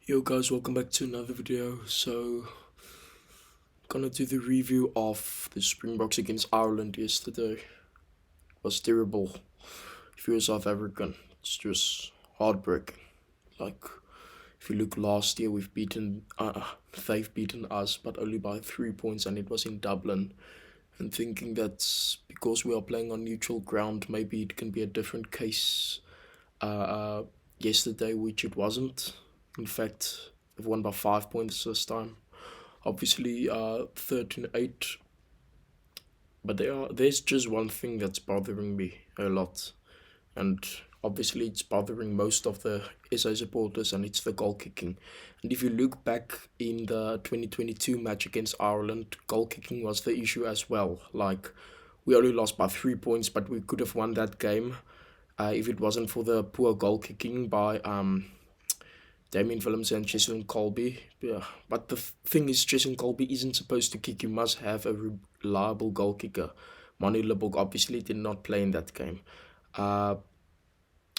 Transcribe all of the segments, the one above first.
Yo guys, welcome back to another video. Gonna do the review of the Springboks against Ireland yesterday. It was terrible. If you're South African, it's just heartbreaking. Like, if you look last year, they've beaten us, but only by 3 points, and it was in Dublin. And thinking that because we are playing on neutral ground, maybe it can be a different case. Yesterday, which it wasn't. In fact, they've won by 5 points this time. Obviously, 13-8, but there's just one thing that's bothering me a lot, and obviously it's bothering most of the SA supporters, and it's the goal kicking. And if you look back in the 2022 match against Ireland, goal kicking was the issue as well. Like, we only lost by 3 points, but we could have won that game if it wasn't for the poor goal kicking by Damien Willems and Jason Colby. Yeah. But the thing is, Jason Colby isn't supposed to kick. You must have a reliable goal kicker. Manu Lebok obviously did not play in that game. Uh,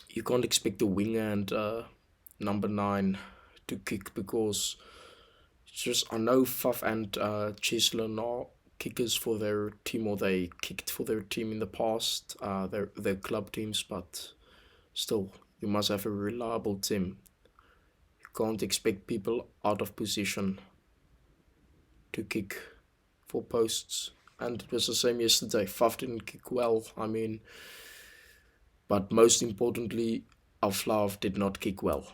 you can't expect the winger and number 9 to kick, because it's just, I know Faf and Cheslin are kickers for their team, or they kicked for their team in the past, their club teams, but still, you must have a reliable team. Can't expect people out of position to kick for posts. And it was the same yesterday. Faf didn't kick well, but most importantly, Aflav did not kick well.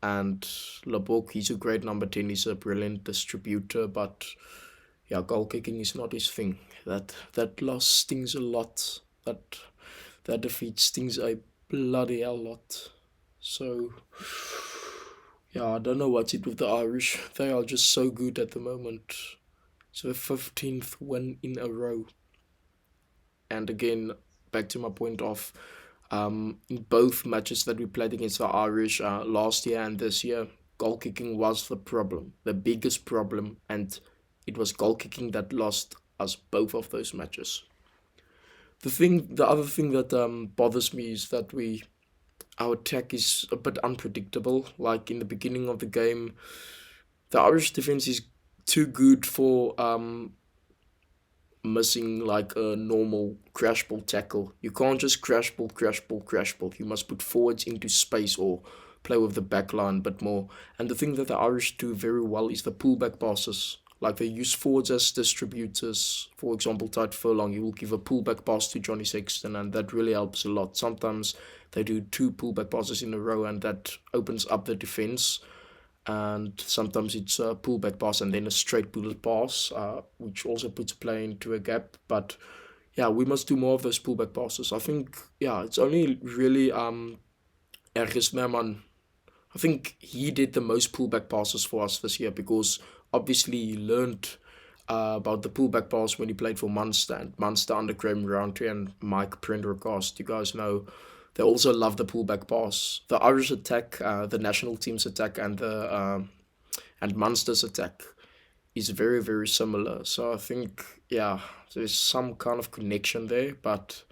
And Lebok, he's a great number 10, he's a brilliant distributor, but yeah, goal kicking is not his thing. That loss stings a lot. That defeat stings a bloody hell lot. So yeah, I don't know what's it with the Irish. They are just so good at the moment. It's the 15th win in a row. And again, back to my point of in both matches that we played against the Irish last year and this year, goal kicking was the problem, the biggest problem, and it was goal kicking that lost us both of those matches. The other thing that bothers me is that our attack is a bit unpredictable. Like in the beginning of the game, the Irish defense is too good for missing like a normal crash ball tackle. You can't just crash ball, crash ball, crash ball. You must put forwards into space or play with the back line a bit more. And the thing that the Irish do very well is the pullback passes. Like, they use forwards as distributors. For example, Tide Furlong, he will give a pullback pass to Johnny Sexton, and that really helps a lot. Sometimes they do 2 pullback passes in a row, and that opens up the defense. And sometimes it's a pullback pass and then a straight bullet pass, which also puts a player into a gap. But yeah, we must do more of those pullback passes. I think, yeah, it's only really Ergis Merman. I think he did the most pullback passes for us this year, because obviously he learned about the pullback pass when he played for Munster, and Munster under Graham Roundtree and Mike Prendergast. You guys know they also love the pullback pass. The Irish attack, the national team's attack, and Munster's attack is very, very similar. So I think, yeah, there's some kind of connection there. But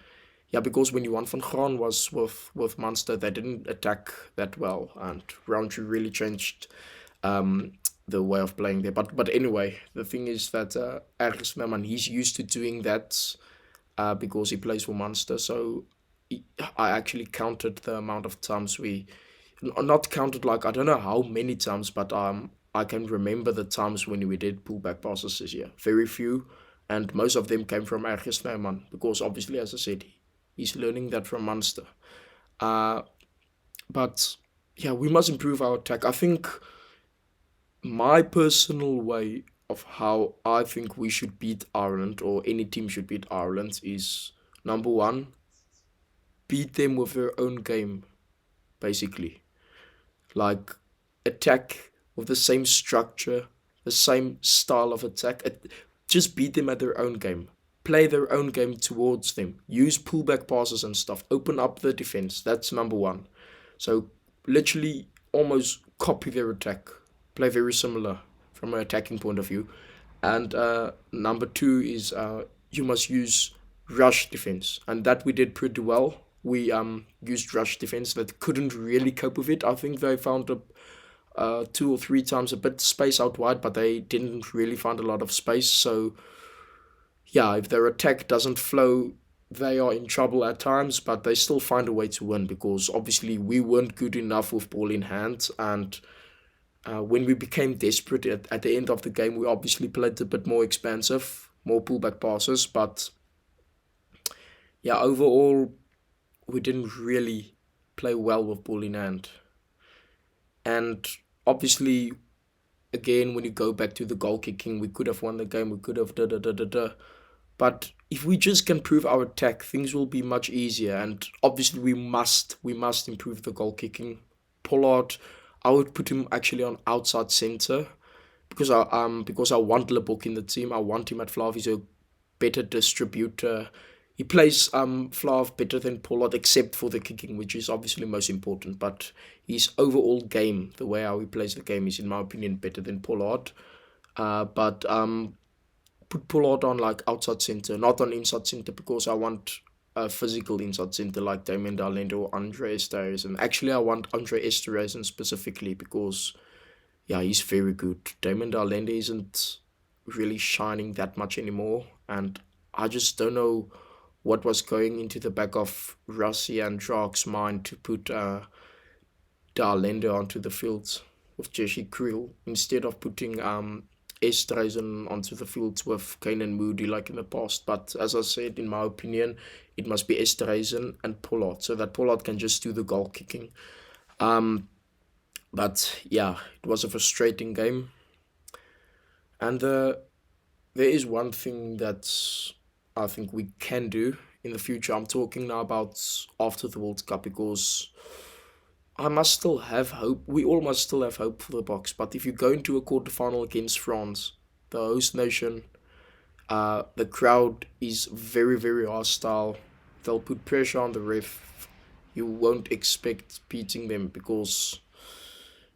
yeah, because when Johan van Graan was with Munster, they didn't attack that well, and Roundtree really changed the way of playing there. But anyway, the thing is that Ergens Merman, he's used to doing that because he plays for Munster. So I actually counted the amount of times not counted, like, I don't know how many times, but I can remember the times when we did pullback passes this year. Very few, and most of them came from Ergens Merman, because obviously, as I said, he's learning that from Munster. Uh, but yeah, we must improve our attack. I think my personal way of how I think we should beat Ireland, or any team should beat Ireland, is number one, beat them with their own game, basically. Like, attack with the same structure, the same style of attack. Just beat them at their own game. Play their own game towards them. Use pullback passes and stuff. Open up the defense. That's number one. So, literally, almost copy their attack. Play very similar from an attacking point of view. And number two is you must use rush defense, and that we did pretty well. We used rush defense that couldn't really cope with it. I think they found two or three times a bit space out wide, but they didn't really find a lot of space. So yeah, if their attack doesn't flow, they are in trouble at times, but they still find a way to win because obviously we weren't good enough with ball in hand. And when we became desperate at the end of the game, we obviously played a bit more expansive, more pullback passes. But yeah, overall, we didn't really play well with ball in hand. And obviously, again, when you go back to the goal kicking, we could have won the game, we could have da da da da da. But if we just can prove our attack, things will be much easier. And obviously, we must improve the goal kicking. Pollard, I would put him actually on outside center because I want Lebok in the team. I want him at Flav. He's a better distributor. He plays Flav better than Pollard, except for the kicking, which is obviously most important. But his overall game, the way how he plays the game, is in my opinion better than Pollard. But put Pollard on like outside center, not on inside center, because I want a physical inside center like Damien Darlendo or Andre Esterhuizen. Actually, I want Andre Esterhuizen specifically because yeah, he's very good. Damon Darlende isn't really shining that much anymore, and I just don't know what was going into the back of Rossi and Drake's mind to put Darlende onto the field with Jesse Creel instead of putting Estreisen onto the fields with Kane and Moody like in the past. But as I said, in my opinion, it must be Estreisen and Pollard so that Pollard can just do the goal kicking. Um, but yeah, it was a frustrating game. And there is one thing that I think we can do in the future. I'm talking now about after the World Cup because I must still have hope. We all must still have hope for the Box. But if you go into a quarterfinal against France, the host nation, the crowd is very, very hostile. They'll put pressure on the ref. You won't expect beating them because,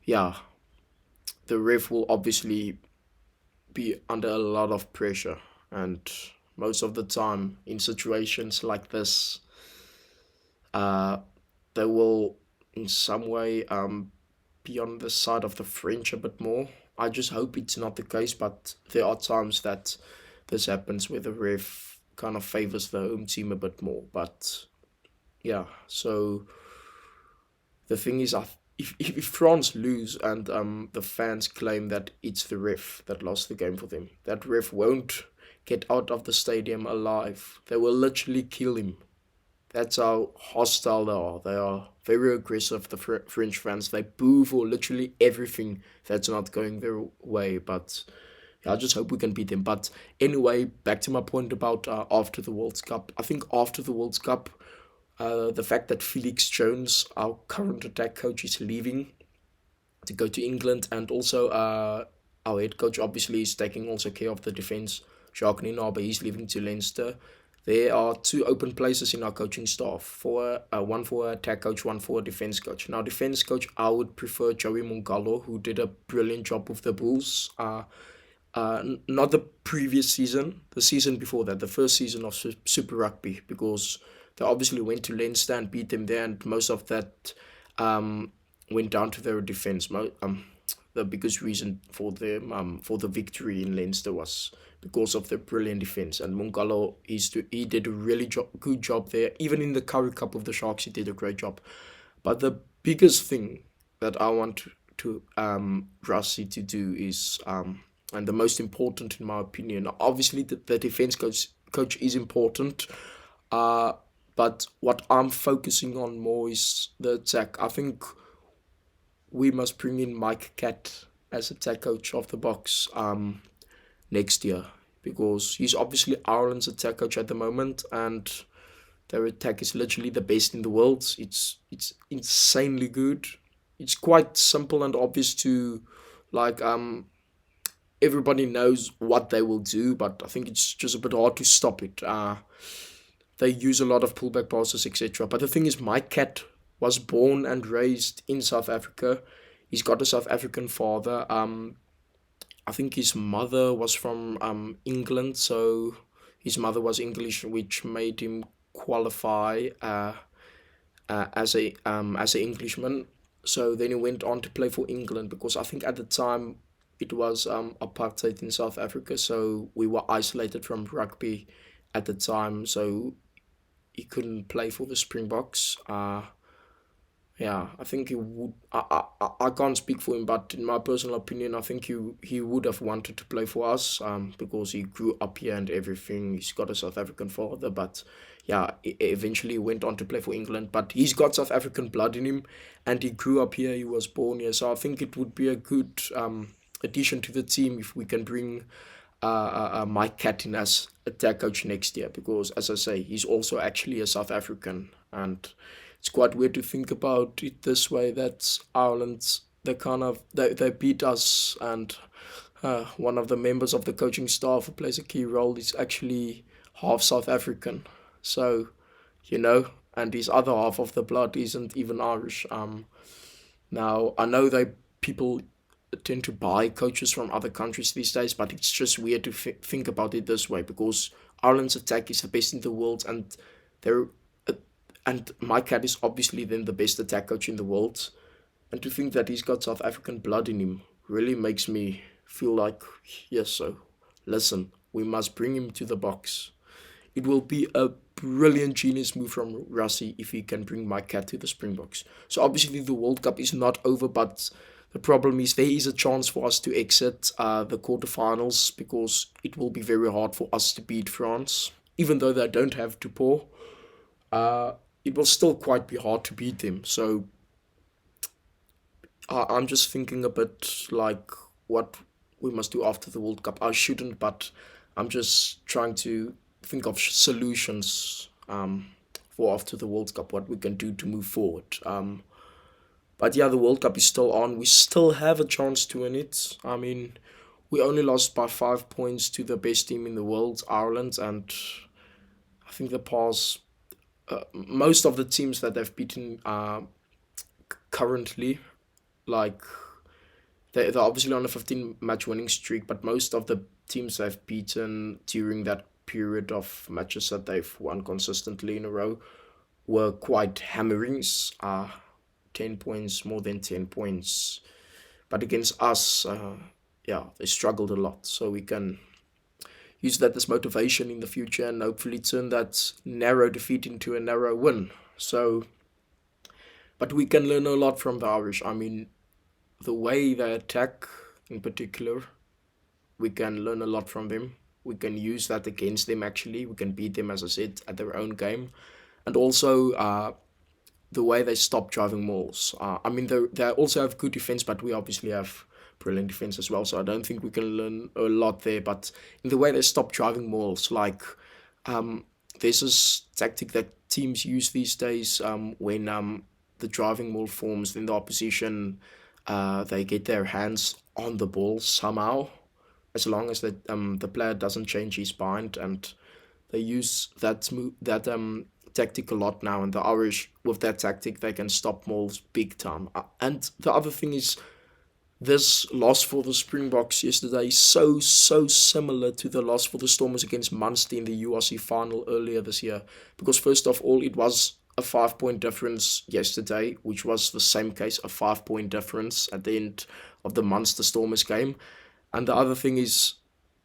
yeah, the ref will obviously be under a lot of pressure. And most of the time, in situations like this, uh, they will, in some way, be on the side of the French a bit more. I just hope it's not the case, but there are times that this happens where the ref kind of favors the home team a bit more. But yeah, so the thing is, if France lose and the fans claim that it's the ref that lost the game for them, that ref won't get out of the stadium alive. They will literally kill him. That's how hostile they are. They are very aggressive, the French fans. They boo for literally everything that's not going their way. But yeah, I just hope we can beat them. But anyway, back to my point about after the World Cup. I think after the World Cup, the fact that Felix Jones, our current attack coach, is leaving to go to England, and also our head coach obviously is taking also care of the defense. Jacques Nienaber, he's leaving to Leinster. There are two open places in our coaching staff for one for attack coach, one for a defense coach. Now, defense coach, I would prefer Joey Mongalo, who did a brilliant job with the Bulls. Not the previous season, the season before that, the first season of Super Rugby, because they obviously went to Leinster and beat them there, and most of that went down to their defense. The biggest reason for the victory in Leinster was because of their brilliant defense. And Mongalo, he did a really good job there. Even in the Curry Cup of the Sharks, he did a great job. But the biggest thing that I want to Rassi to do is and the most important in my opinion, obviously the defense coach is important. Uh, but what I'm focusing on more is the attack. I think we must bring in Mike Cat as attack coach of the Box next year because he's obviously Ireland's attack coach at the moment, and their attack is literally the best in the world. It's insanely good. It's quite simple and obvious to like everybody knows what they will do, but I think it's just a bit hard to stop it. They use a lot of pullback passes, etc. But the thing is, Mike Cat was born and raised in South Africa. He's got a South African father. I think his mother was from England, so his mother was English, which made him qualify as a Englishman. So then he went on to play for England because I think at the time it was apartheid in South Africa, so we were isolated from rugby at the time, so he couldn't play for the Springboks. Yeah, I think he would. I can't speak for him, but in my personal opinion, I think he would have wanted to play for us because he grew up here and everything. He's got a South African father, but yeah, eventually he went on to play for England. But he's got South African blood in him, and he grew up here. He was born here, so I think it would be a good addition to the team if we can bring Mike Catton as attack coach next year because, as I say, he's also actually a South African, and it's quite weird to think about it this way. That Ireland, they beat us, and one of the members of the coaching staff who plays a key role is actually half South African. So, you know, and his other half of the blood isn't even Irish. Now I know they people tend to buy coaches from other countries these days, but it's just weird to think about it this way because Ireland's attack is the best in the world, and they're uh, and Mike Cat is obviously then the best attack coach in the world, and to think that he's got South African blood in him really makes me feel like yes, so listen, we must bring him to the box. It will be a brilliant genius move from Rassi if he can bring my cat to the Springboks. So obviously the World Cup is not over, but the problem is there is a chance for us to exit the quarterfinals because it will be very hard for us to beat France. Even though they don't have Dupont, uh, it will still quite be hard to beat them. So I'm just thinking a bit like what we must do after the World Cup. I shouldn't, but I'm just trying to think of solutions for after the World Cup, what we can do to move forward. But yeah, the World Cup is still on. We still have a chance to win it. I mean, we only lost by 5 points to the best team in the world, Ireland, and I think the past most of the teams that they've beaten currently, like they're obviously on a 15 match winning streak, but most of the teams they've beaten during that period of matches that they've won consistently in a row were quite hammerings. 10 points, more than 10 points. But against us, yeah, they struggled a lot. So we can use that as motivation in the future and hopefully turn that narrow defeat into a narrow win. So, but we can learn a lot from the Irish. I mean, the way they attack in particular, we can learn a lot from them. We can use that against them actually. We can beat them, as I said, at their own game. And also the way they stop driving mauls. I mean, they also have good defense, but we obviously have brilliant defense as well. So I don't think we can learn a lot there. But in the way they stop driving mauls, like um, there's this tactic that teams use these days when the driving maul forms, then the opposition they get their hands on the ball somehow, as long as the player doesn't change his bind, and they use that tactic a lot now. And the Irish, with that tactic, they can stop mauls big time. And the other thing is, this loss for the Springboks yesterday is so similar to the loss for the Stormers against Munster in the URC final earlier this year. Because first of all, it was a 5 point difference yesterday, which was the same case, a 5 point difference at the end of the Munster Stormers game. And the other thing is,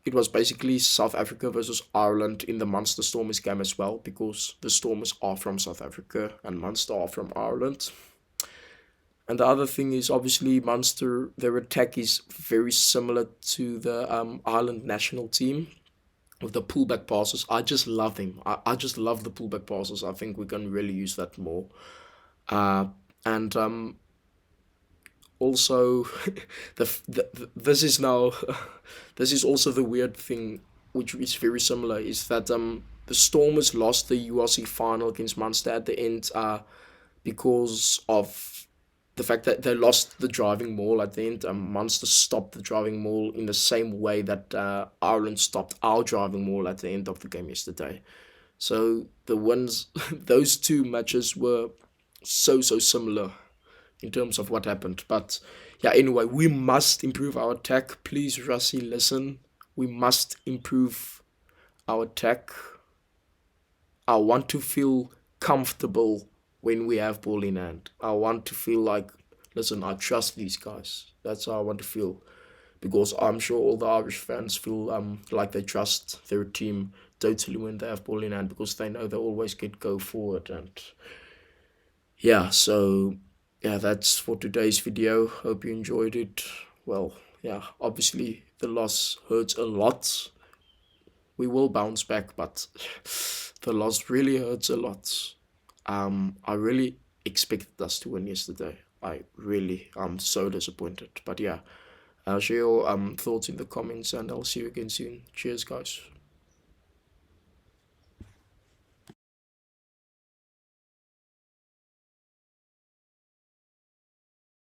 it was basically South Africa versus Ireland in the Munster Stormers game as well, because the Stormers are from South Africa and Munster are from Ireland. And the other thing is obviously Munster, their attack is very similar to the Ireland national team with the pullback passes. I just love them. I just love the pullback passes. I think we can really use that more. Uh, and Also, this is now this is also the weird thing, which is very similar, is that the Stormers lost the URC final against Munster at the end because of the fact that they lost the driving maul at the end. Munster stopped the driving maul in the same way that Ireland stopped our driving maul at the end of the game yesterday. So the wins, those two matches were so similar in terms of what happened. But yeah, anyway, we must improve our attack. Please, Rassi, listen. We must improve our attack. I want to feel comfortable when we have ball in hand. I want to feel like listen, I trust these guys. That's how I want to feel, because I'm sure all the Irish fans feel like they trust their team totally when they have ball in hand, because they know they always get go forward. And yeah, so yeah, that's for today's video. Hope you enjoyed it. Well, yeah, obviously the loss hurts a lot. We will bounce back, but the loss really hurts a lot. I really expected us to win yesterday. I really am so disappointed. But yeah, share your thoughts in the comments, and I'll see you again soon. Cheers, guys.